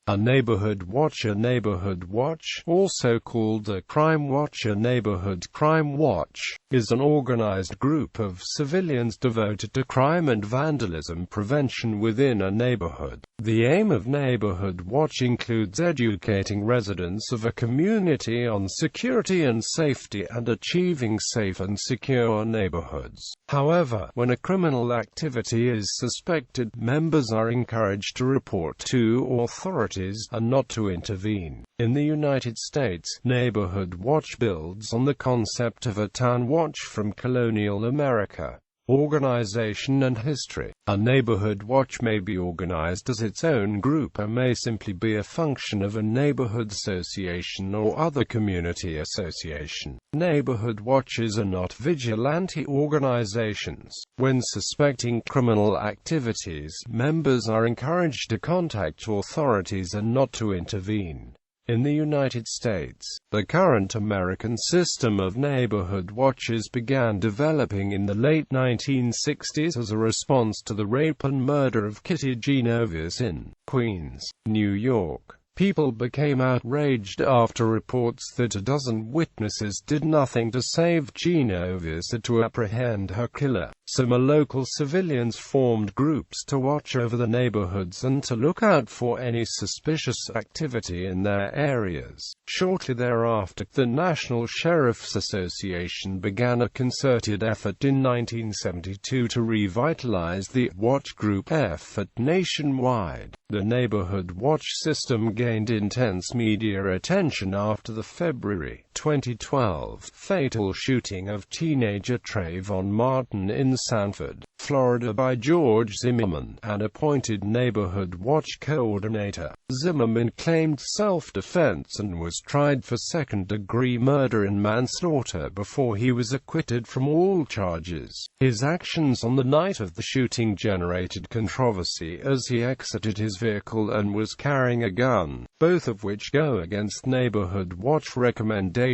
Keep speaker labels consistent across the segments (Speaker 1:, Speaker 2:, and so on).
Speaker 1: A neighborhood watch. A neighborhood watch, also called a crime watch, a neighborhood crime watch, is an organized group of civilians devoted to crime and vandalism prevention within a neighborhood. The aim of Neighborhood Watch includes educating residents of a community on security and safety and achieving safe and secure neighborhoods. However, when a criminal activity is suspected, members are encouraged to report to authorities and not to intervene. In the United States, Neighborhood Watch builds on the concept of a town watch from Colonial America. Organization and history. A neighborhood watch may be organized as its own group or may simply be a function of a neighborhood association or other community association. Neighborhood watches are not vigilante organizations. When suspecting criminal activities, members are encouraged to contact authorities and not to intervene. In the United States, the current American system of neighborhood watches began developing in the late 1960s as a response to the rape and murder of Kitty Genovese in Queens, New York. People became outraged after reports that a dozen witnesses did nothing to save Genovese or to apprehend her killer. Some local civilians formed groups to watch over the neighborhoods and to look out for any suspicious activity in their areas. Shortly thereafter, the National Sheriff's Association began a concerted effort in 1972 to revitalize the watch group effort nationwide. The Neighborhood Watch system gained intense media attention after the February 2012 fatal shooting of teenager Trayvon Martin in Sanford, Florida by George Zimmerman, an appointed Neighborhood Watch coordinator. Zimmerman claimed self-defense and was tried for second-degree murder and manslaughter before he was acquitted from all charges. His actions on the night of the shooting generated controversy as he exited his vehicle and was carrying a gun, both of which go against Neighborhood Watch recommendations.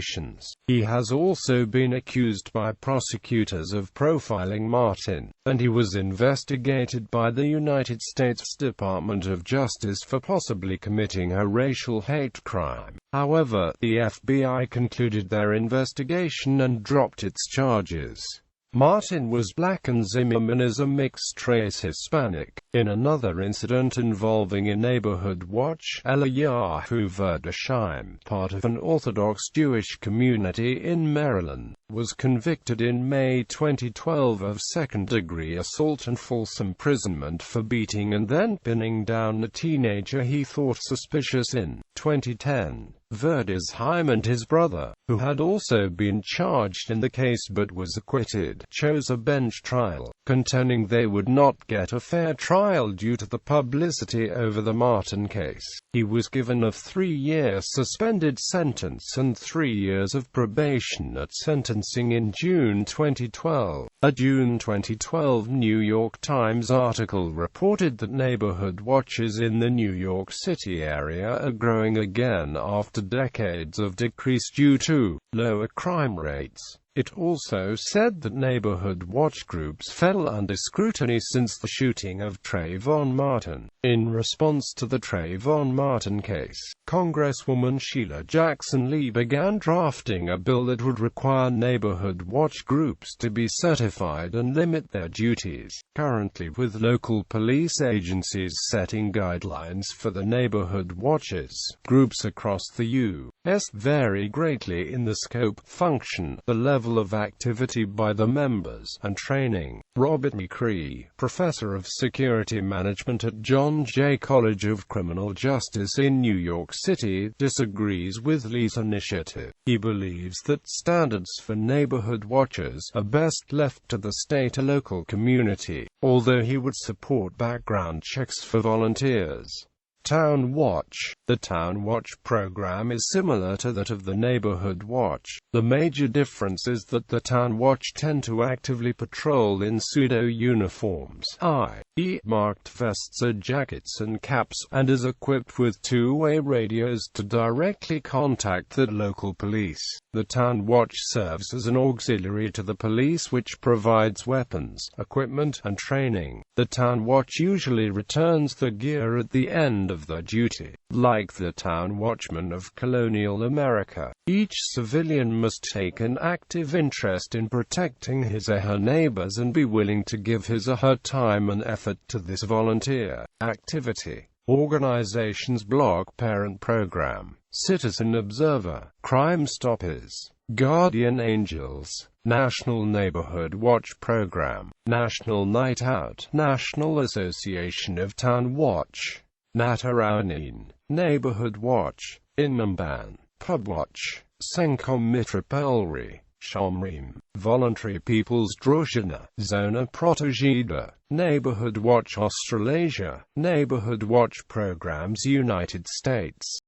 Speaker 1: He has also been accused by prosecutors of profiling Martin, and he was investigated by the United States Department of Justice for possibly committing a racial hate crime. However, the FBI concluded their investigation and dropped its charges. Martin was black and Zimmerman is a mixed-race Hispanic. In another incident involving a neighborhood watch, Eliyahu Verdesheim, part of an Orthodox Jewish community in Maryland, was convicted in May 2012 of second-degree assault and false imprisonment for beating and then pinning down a teenager he thought suspicious. In 2010, Verdesheim and his brother, who had also been charged in the case but was acquitted, chose a bench trial, contending they would not get a fair trial due to the publicity over the Martin case. He was given a 3-year suspended sentence and 3 years of probation at sentencing in June 2012. A June 2012 New York Times article reported that neighborhood watches in the New York City area are growing again after decades of decrease due to lower crime rates. It also said that neighborhood watch groups fell under scrutiny since the shooting of Trayvon Martin. In response to the Trayvon Martin case, Congresswoman Sheila Jackson Lee began drafting a bill that would require neighborhood watch groups to be certified and limit their duties. Currently, with local police agencies setting guidelines for the neighborhood watches, groups across the U.S. vary greatly in the scope, function, the level of activity by the members, and training. Robert McCree, professor of security management at John Jay College of Criminal Justice in New York City, disagrees with Lee's initiative. He believes that standards for neighborhood watchers are best left to the state or local community, although he would support background checks for volunteers. Town Watch. The Town Watch program is similar to that of the Neighborhood Watch. The major difference is that the Town Watch tend to actively patrol in pseudo-uniforms, i.e., marked vests or jackets and caps, and is equipped with two-way radios to directly contact the local police. The Town Watch serves as an auxiliary to the police which provides weapons, equipment, and training. The town watch usually returns the gear at the end of their duty. Like the town watchman of colonial America, each civilian must take an active interest in protecting his or her neighbors and be willing to give his or her time and effort to this volunteer activity. Organizations: blog parent program, Citizen Observer, Crime Stoppers, Guardian Angels, National Neighborhood Watch Program, National Night Out, National Association of Town Watch, Nataraonin, Neighborhood Watch, Inamban, Pub Watch, Senkom Mitropolri, Shomrim, Voluntary People's Družina, Zona Protegida, Neighborhood Watch Australasia, Neighborhood Watch Programs United States.